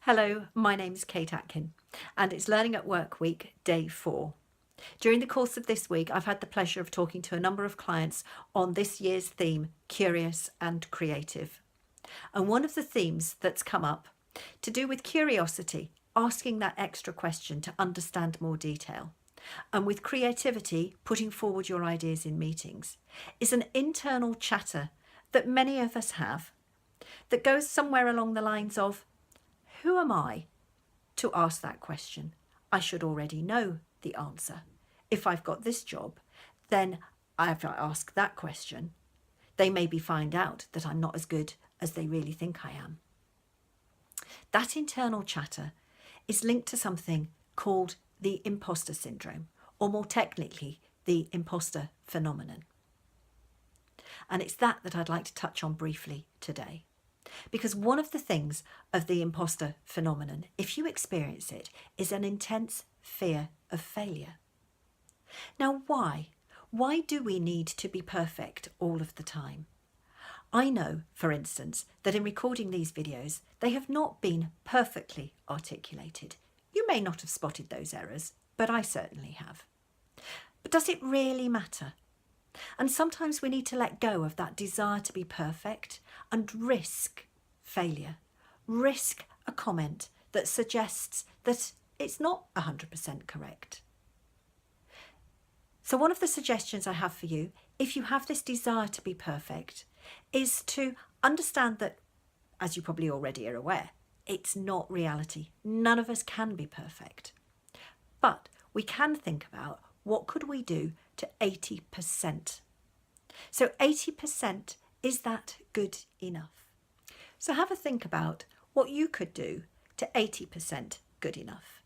Hello, my name's Kate Atkin, and it's Learning at Work Week, day 4. During the course of this week, I've had the pleasure of talking to a number of clients on this year's theme, Curious and Creative. And one of the themes that's come up to do with curiosity, asking that extra question to understand more detail, and with creativity, putting forward your ideas in meetings, is an internal chatter that many of us have that goes somewhere along the lines of, who am I to ask that question? I should already know the answer. If I've got this job, then if I ask that question, they maybe find out that I'm not as good as they really think I am. That internal chatter is linked to something called the imposter syndrome, or more technically, the imposter phenomenon. And it's that I'd like to touch on briefly today. Because one of the things of the imposter phenomenon, if you experience it, is an intense fear of failure. Now, why? Why do we need to be perfect all of the time? I know, for instance, that in recording these videos, they have not been perfectly articulated. You may not have spotted those errors, but I certainly have. But does it really matter? And sometimes we need to let go of that desire to be perfect and risk failure, risk a comment that suggests that it's not 100% correct. So one of the suggestions I have for you, if you have this desire to be perfect, is to understand that, as you probably already are aware, it's not reality. None of us can be perfect. But we can think about what could we do to 80%. So 80%, is that good enough? So have a think about what you could do to 80% good enough.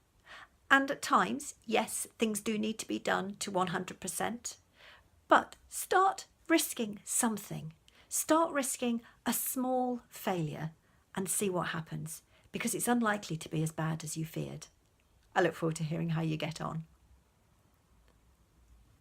And at times, yes, things do need to be done to 100%, but start risking something. Start risking a small failure and see what happens, because it's unlikely to be as bad as you feared. I look forward to hearing how you get on.